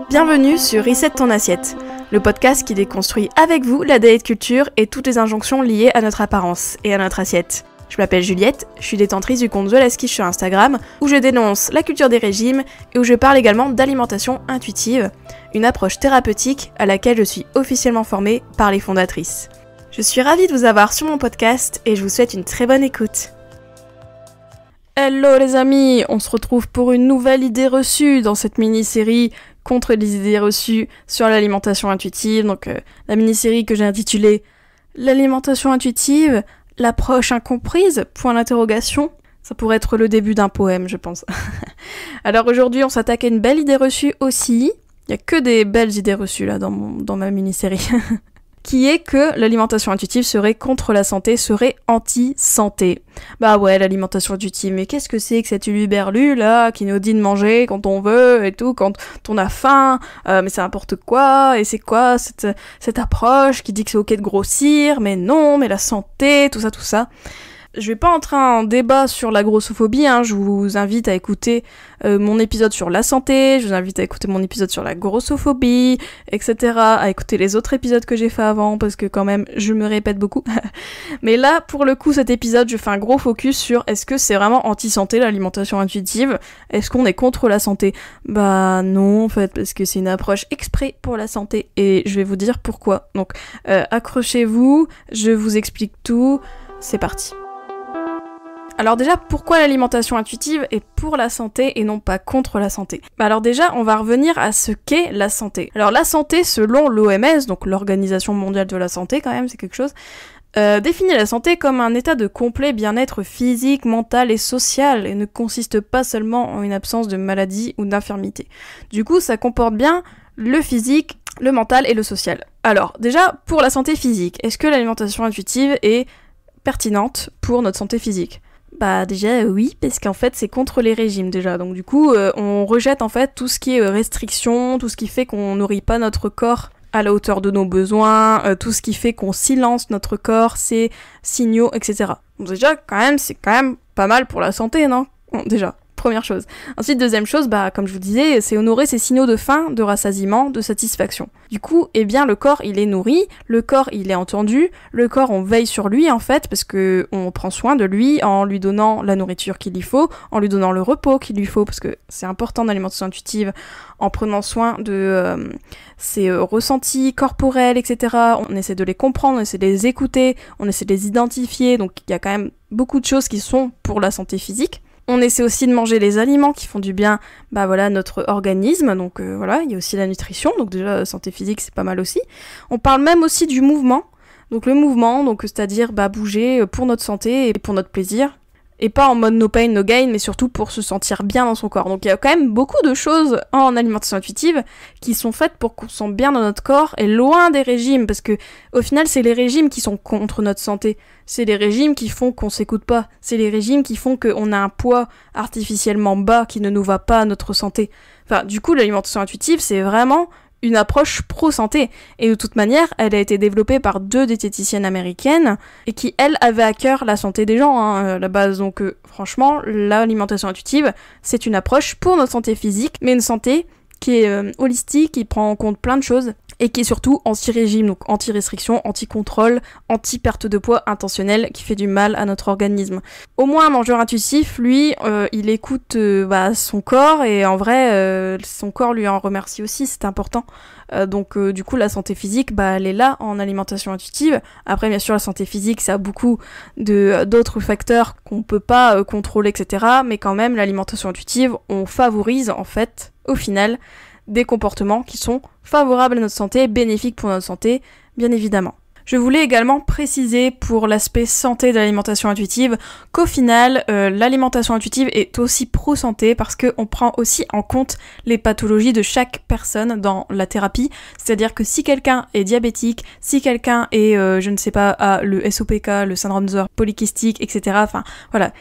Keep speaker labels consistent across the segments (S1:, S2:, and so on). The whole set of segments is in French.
S1: Bienvenue sur Reset ton assiette, le podcast qui déconstruit avec vous la diet culture et toutes les injonctions liées à notre apparence et à notre assiette. Je m'appelle Juliette, je suis détentrice du compte The Last Quiche sur Instagram, où je dénonce la culture des régimes et où je parle également d'alimentation intuitive, une approche thérapeutique à laquelle je suis officiellement formée par les fondatrices. Je suis ravie de vous avoir sur mon podcast et je vous souhaite une très bonne écoute. Hello les amis, on se retrouve pour une nouvelle idée reçue dans cette mini-série contre les idées reçues sur l'alimentation intuitive, donc la mini-série que j'ai intitulée « L'alimentation intuitive, l'approche incomprise, point d'interrogation ». Ça pourrait être le début d'un poème, je pense. Alors aujourd'hui, on s'attaque à une belle idée reçue aussi. Il y a que des belles idées reçues là dans ma mini-série. Qui est que l'alimentation intuitive serait contre la santé, serait anti-santé. Bah ouais, l'alimentation intuitive, mais qu'est-ce que c'est que cet uluberlu là, qui nous dit de manger quand on veut et tout, quand on a faim, mais c'est n'importe quoi, et c'est quoi cette approche qui dit que c'est ok de grossir, mais non, mais la santé, tout ça. Je vais pas entrer en débat sur la grossophobie, je vous invite à écouter mon épisode sur la santé, je vous invite à écouter mon épisode sur la grossophobie, etc., à écouter les autres épisodes que j'ai fait avant, parce que quand même, je me répète beaucoup. Mais là, pour le coup, cet épisode, je fais un gros focus sur est-ce que c'est vraiment anti-santé, l'alimentation intuitive ? Est-ce qu'on est contre la santé ? Bah non, en fait, parce que c'est une approche exprès pour la santé, et je vais vous dire pourquoi. Donc, accrochez-vous, je vous explique tout, c'est parti. Alors déjà, pourquoi l'alimentation intuitive est pour la santé et non pas contre la santé ? Alors déjà, on va revenir à ce qu'est la santé. Alors la santé, selon l'OMS, donc l'Organisation mondiale de la santé quand même, c'est quelque chose, définit la santé comme un état de complet bien-être physique, mental et social et ne consiste pas seulement en une absence de maladie ou d'infirmité. Du coup, ça comporte bien le physique, le mental et le social. Alors déjà, pour la santé physique, est-ce que l'alimentation intuitive est pertinente pour notre santé physique ? Bah déjà oui, parce qu'en fait c'est contre les régimes déjà, donc du coup on rejette en fait tout ce qui est restriction, tout ce qui fait qu'on nourrit pas notre corps à la hauteur de nos besoins, tout ce qui fait qu'on silence notre corps, ses signaux, etc. Donc déjà c'est quand même pas mal pour la santé, non ? Bon, déjà. Première chose. Ensuite, deuxième chose, comme je vous disais, c'est honorer ses signaux de faim, de rassasiement, de satisfaction. Du coup, le corps, il est nourri, le corps, il est entendu, le corps, on veille sur lui, en fait, parce que on prend soin de lui en lui donnant la nourriture qu'il lui faut, en lui donnant le repos qu'il lui faut, parce que c'est important dans l'alimentation intuitive, en prenant soin de ses ressentis corporels, etc. On essaie de les comprendre, on essaie de les écouter, on essaie de les identifier, donc il y a quand même beaucoup de choses qui sont pour la santé physique. On essaie aussi de manger les aliments qui font du bien, notre organisme, donc il y a aussi la nutrition, donc déjà santé physique c'est pas mal aussi. On parle même aussi du mouvement, donc le mouvement, donc c'est-à-dire bouger pour notre santé et pour notre plaisir, et pas en mode no pain no gain, mais surtout pour se sentir bien dans son corps. Donc il y a quand même beaucoup de choses en alimentation intuitive qui sont faites pour qu'on se sente bien dans notre corps et loin des régimes, parce que au final c'est les régimes qui sont contre notre santé. C'est les régimes qui font qu'on s'écoute pas. C'est les régimes qui font qu'on a un poids artificiellement bas qui ne nous va pas à notre santé. Enfin, du coup, l'alimentation intuitive, c'est vraiment une approche pro-santé. Et de toute manière, elle a été développée par 2 diététiciennes américaines et qui, elles, avaient à cœur la santé des gens, à la base. Donc, franchement, l'alimentation intuitive, c'est une approche pour notre santé physique, mais une santé qui est holistique, qui prend en compte plein de choses et qui est surtout anti-régime, donc anti-restriction, anti-contrôle, anti-perte de poids intentionnelle qui fait du mal à notre organisme. Au moins un mangeur intuitif, lui, il écoute son corps et en vrai, son corps lui en remercie aussi, c'est important. Donc du coup la santé physique, elle est là en alimentation intuitive. Après bien sûr la santé physique, ça a beaucoup d'autres facteurs qu'on peut pas contrôler, etc. Mais quand même l'alimentation intuitive, on favorise en fait, au final, des comportements qui sont favorables à notre santé, bénéfiques pour notre santé, bien évidemment. Je voulais également préciser pour l'aspect santé de l'alimentation intuitive qu'au final, l'alimentation intuitive est aussi pro-santé parce qu'on prend aussi en compte les pathologies de chaque personne dans la thérapie. C'est-à-dire que si quelqu'un est diabétique, si quelqu'un est, a le SOPK, le syndrome d'ovaire polykystique, etc.,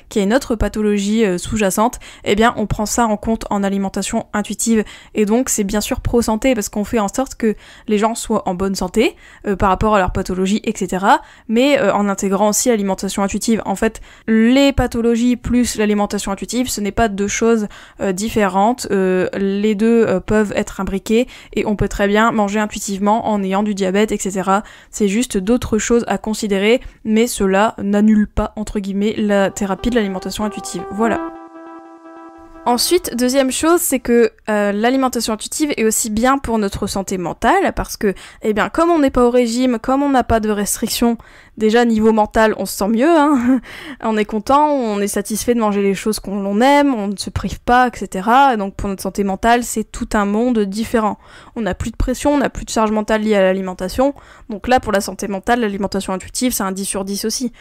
S1: qui a une autre pathologie sous-jacente, eh bien on prend ça en compte en alimentation intuitive. Et donc c'est bien sûr pro-santé parce qu'on fait en sorte que les gens soient en bonne santé par rapport à leur pathologie, pathologies, etc. Mais en intégrant aussi l'alimentation intuitive. En fait, les pathologies plus l'alimentation intuitive, ce n'est pas deux choses différentes. Les deux peuvent être imbriqués et on peut très bien manger intuitivement en ayant du diabète, etc. C'est juste d'autres choses à considérer, mais cela n'annule pas, entre guillemets, la thérapie de l'alimentation intuitive. Voilà. Ensuite, deuxième chose, c'est que l'alimentation intuitive est aussi bien pour notre santé mentale, parce que, eh bien, comme on n'est pas au régime, comme on n'a pas de restrictions, déjà niveau mental, on se sent mieux, hein. On est content, on est satisfait de manger les choses qu'on aime, on ne se prive pas, etc. Et donc pour notre santé mentale, c'est tout un monde différent. On n'a plus de pression, on n'a plus de charge mentale liée à l'alimentation, donc là, pour la santé mentale, l'alimentation intuitive, c'est un 10 sur 10 aussi.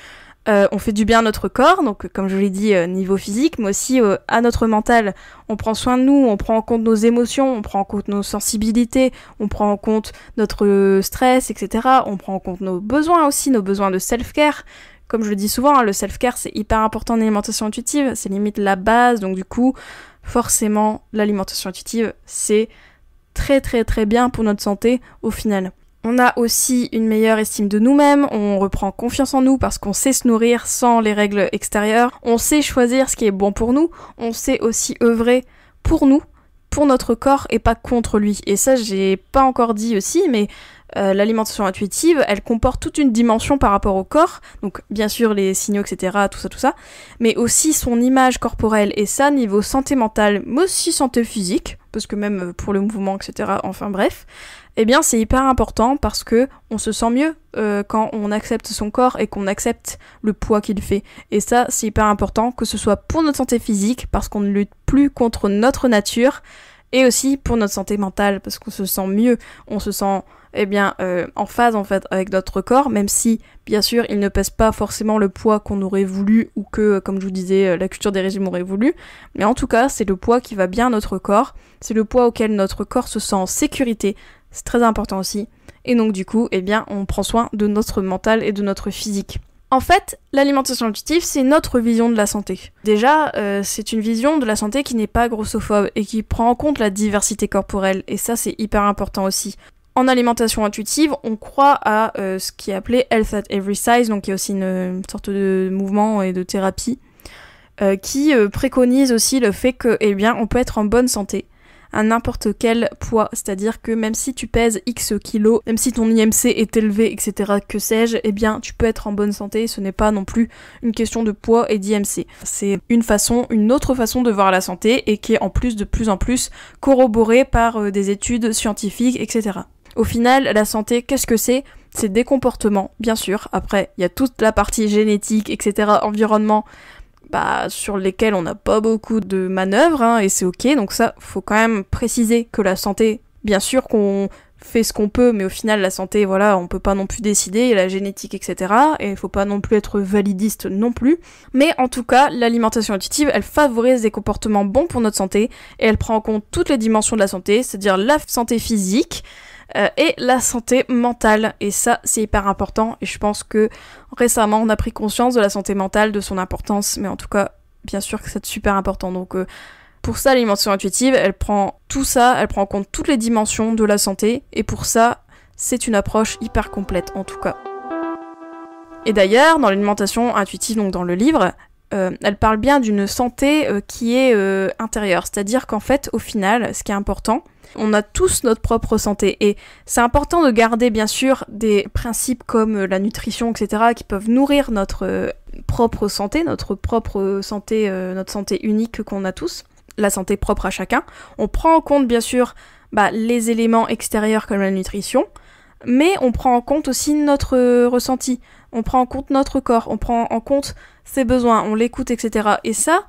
S1: On fait du bien à notre corps, donc comme je l'ai dit, niveau physique, mais aussi à notre mental. On prend soin de nous, on prend en compte nos émotions, on prend en compte nos sensibilités, on prend en compte notre stress, etc. On prend en compte nos besoins aussi, nos besoins de self-care. Comme je le dis souvent, hein, le self-care c'est hyper important en alimentation intuitive, c'est limite la base, donc du coup, forcément, l'alimentation intuitive, c'est très très très bien pour notre santé au final. On a aussi une meilleure estime de nous-mêmes, on reprend confiance en nous parce qu'on sait se nourrir sans les règles extérieures, on sait choisir ce qui est bon pour nous, on sait aussi œuvrer pour nous, pour notre corps et pas contre lui. Et ça, j'ai pas encore dit aussi, mais l'alimentation intuitive, elle comporte toute une dimension par rapport au corps, donc bien sûr les signaux, etc., tout ça, mais aussi son image corporelle, et ça, niveau santé mentale, mais aussi santé physique, parce que même pour le mouvement, etc., enfin bref, eh bien c'est hyper important parce que on se sent mieux quand on accepte son corps et qu'on accepte le poids qu'il fait. Et ça, c'est hyper important, que ce soit pour notre santé physique, parce qu'on ne lutte plus contre notre nature, et aussi pour notre santé mentale, parce qu'on se sent mieux, on se sent en phase en fait avec notre corps, même si bien sûr il ne pèse pas forcément le poids qu'on aurait voulu ou que, comme je vous disais, la culture des régimes aurait voulu, mais en tout cas c'est le poids qui va bien à notre corps, c'est le poids auquel notre corps se sent en sécurité, c'est très important aussi, et donc du coup on prend soin de notre mental et de notre physique. En fait, l'alimentation intuitive, c'est notre vision de la santé. Déjà, c'est une vision de la santé qui n'est pas grossophobe et qui prend en compte la diversité corporelle, et ça c'est hyper important aussi. En alimentation intuitive, on croit à ce qui est appelé Health at Every Size, donc il y a aussi une sorte de mouvement et de thérapie qui préconise aussi le fait que, on peut être en bonne santé à n'importe quel poids, c'est-à-dire que même si tu pèses X kilos, même si ton IMC est élevé, etc., que sais-je, tu peux être en bonne santé, ce n'est pas non plus une question de poids et d'IMC. C'est une autre façon de voir la santé, et qui est en plus de plus en plus corroborée par des études scientifiques, etc. Au final, la santé, qu'est-ce que c'est ? C'est des comportements, bien sûr. Après, il y a toute la partie génétique, etc., environnement, sur lesquels on n'a pas beaucoup de manœuvres, hein, et c'est ok, donc ça, faut quand même préciser que la santé, bien sûr qu'on fait ce qu'on peut, mais au final, la santé, voilà, on peut pas non plus décider, il y a la génétique, etc., et il faut pas non plus être validiste non plus, mais en tout cas, l'alimentation intuitive, elle favorise des comportements bons pour notre santé, et elle prend en compte toutes les dimensions de la santé, c'est-à-dire la santé physique, et la santé mentale, et ça c'est hyper important, et je pense que récemment on a pris conscience de la santé mentale, de son importance, mais en tout cas bien sûr que c'est super important, donc pour ça l'alimentation intuitive elle prend tout ça, elle prend en compte toutes les dimensions de la santé, et pour ça c'est une approche hyper complète en tout cas. Et d'ailleurs dans l'alimentation intuitive, donc dans le livre, elle parle bien d'une santé qui est intérieure, c'est-à-dire qu'en fait au final ce qui est important, on a tous notre propre santé, et c'est important de garder bien sûr des principes comme la nutrition, etc., qui peuvent nourrir notre propre santé, notre santé unique qu'on a tous, la santé propre à chacun. On prend en compte bien sûr les éléments extérieurs comme la nutrition, mais on prend en compte aussi notre ressenti, on prend en compte notre corps, on prend en compte ses besoins, on l'écoute, etc. Et ça,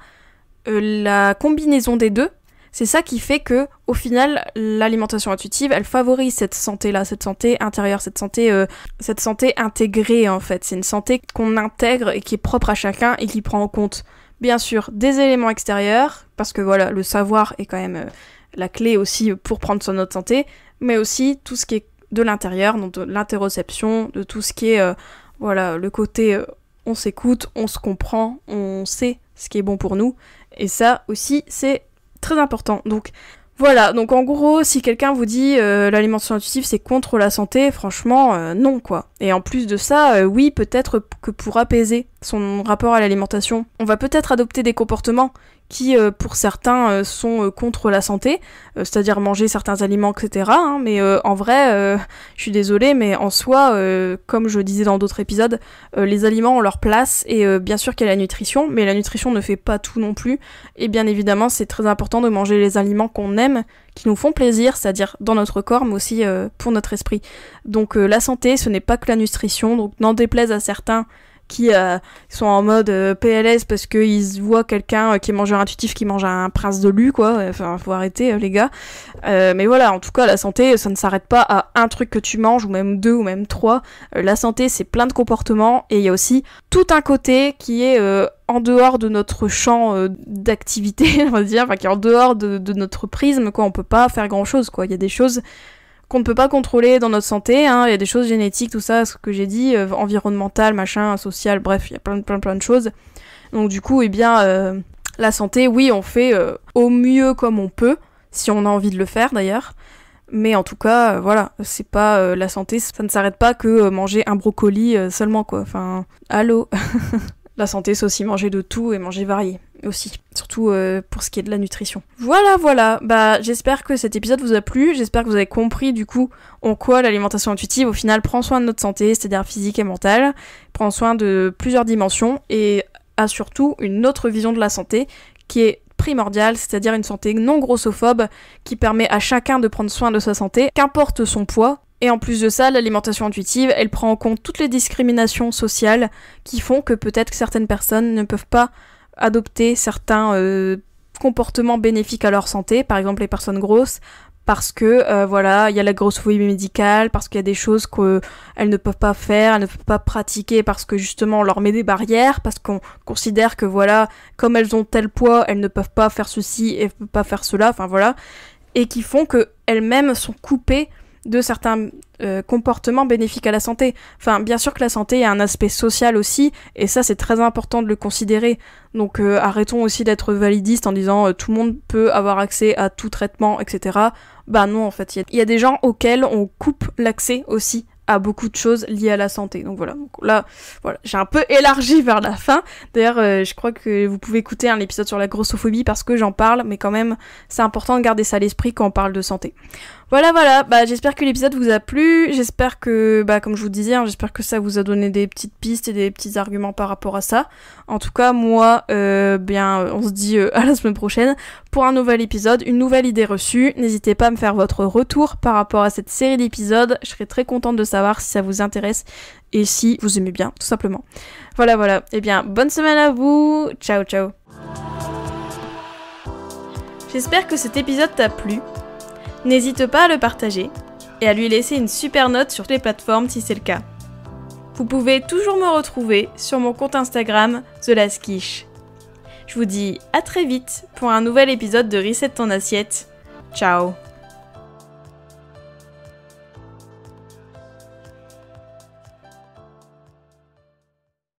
S1: la combinaison des deux, c'est ça qui fait que, au final, l'alimentation intuitive, elle favorise cette santé-là, cette santé intérieure, cette santé intégrée, en fait. C'est une santé qu'on intègre et qui est propre à chacun et qui prend en compte, bien sûr, des éléments extérieurs, parce que voilà, le savoir est quand même la clé aussi pour prendre soin de notre santé, mais aussi tout ce qui est de l'intérieur, donc de l'interoception, de tout ce qui est, le côté on s'écoute, on se comprend, on sait ce qui est bon pour nous, et ça aussi, c'est très important. Donc Voilà, donc en gros, si quelqu'un vous dit l'alimentation intuitive c'est contre la santé, franchement, non quoi. Et en plus de ça, oui, peut-être que pour apaiser son rapport à l'alimentation, on va peut-être adopter des comportements qui, pour certains, sont contre la santé, c'est-à-dire manger certains aliments, etc. Hein, mais en vrai, je suis désolée, mais en soi, comme je disais dans d'autres épisodes, les aliments ont leur place, et bien sûr qu'il y a la nutrition, mais la nutrition ne fait pas tout non plus, et bien évidemment, c'est très important de manger les aliments qu'on aime, qui nous font plaisir, c'est-à-dire dans notre corps, mais aussi pour notre esprit. Donc la santé, ce n'est pas que la nutrition, donc n'en déplaise à certains qui sont en mode PLS parce qu'ils voient quelqu'un qui est mangeur intuitif qui mange un prince de lu, quoi. Enfin, faut arrêter, les gars. Mais voilà, en tout cas, la santé, ça ne s'arrête pas à un truc que tu manges, ou même 2, ou même 3. La santé, c'est plein de comportements, et il y a aussi tout un côté qui est en dehors de notre champ d'activité, on va dire, enfin, qui est en dehors de notre prisme, quoi. On peut pas faire grand-chose, quoi. Il y a des choses qu'on ne peut pas contrôler dans notre santé, hein. Il y a des choses génétiques, tout ça, ce que j'ai dit, environnemental, machin, social, bref, il y a plein de choses. Donc du coup, eh bien, la santé, oui, on fait au mieux comme on peut, si on a envie de le faire d'ailleurs, mais en tout cas, voilà, c'est pas la santé, ça ne s'arrête pas que manger un brocoli seulement, quoi, enfin, allô. La santé, c'est aussi manger de tout et manger varié aussi, surtout pour ce qui est de la nutrition. Voilà, bah j'espère que cet épisode vous a plu, j'espère que vous avez compris du coup en quoi l'alimentation intuitive au final prend soin de notre santé, c'est-à-dire physique et mentale, prend soin de plusieurs dimensions et a surtout une autre vision de la santé qui est primordiale, c'est-à-dire une santé non grossophobe qui permet à chacun de prendre soin de sa santé, qu'importe son poids. Et en plus de ça, l'alimentation intuitive, elle prend en compte toutes les discriminations sociales qui font que peut-être que certaines personnes ne peuvent pas adopter certains comportements bénéfiques à leur santé, par exemple les personnes grosses, parce que voilà, il y a la grossophobie médicale, parce qu'il y a des choses qu'elles ne peuvent pas faire, elles ne peuvent pas pratiquer parce que justement on leur met des barrières, parce qu'on considère que voilà, comme elles ont tel poids, elles ne peuvent pas faire ceci et ne peuvent pas faire cela, enfin voilà, et qui font qu'elles-mêmes sont coupées de certains comportements bénéfiques à la santé. Enfin, bien sûr que la santé a un aspect social aussi, et ça c'est très important de le considérer. Donc arrêtons aussi d'être validistes en disant tout le monde peut avoir accès à tout traitement, etc. Bah non, en fait, il y a des gens auxquels on coupe l'accès aussi à beaucoup de choses liées à la santé. Donc voilà, là, voilà, j'ai un peu élargi vers la fin. D'ailleurs, je crois que vous pouvez écouter un épisode sur la grossophobie parce que j'en parle, mais quand même, c'est important de garder ça à l'esprit quand on parle de santé. Voilà, bah j'espère que l'épisode vous a plu, j'espère que, bah comme je vous disais, hein, j'espère que ça vous a donné des petites pistes et des petits arguments par rapport à ça. En tout cas, moi, bien, on se dit à la semaine prochaine pour un nouvel épisode, une nouvelle idée reçue. N'hésitez pas à me faire votre retour par rapport à cette série d'épisodes, je serais très contente de savoir si ça vous intéresse et si vous aimez bien, tout simplement. Voilà, et bien, bonne semaine à vous, ciao. J'espère que cet épisode t'a plu. N'hésite pas à le partager et à lui laisser une super note sur toutes les plateformes si c'est le cas. Vous pouvez toujours me retrouver sur mon compte Instagram TheLastQuiche. Je vous dis à très vite pour un nouvel épisode de Reset ton assiette. Ciao.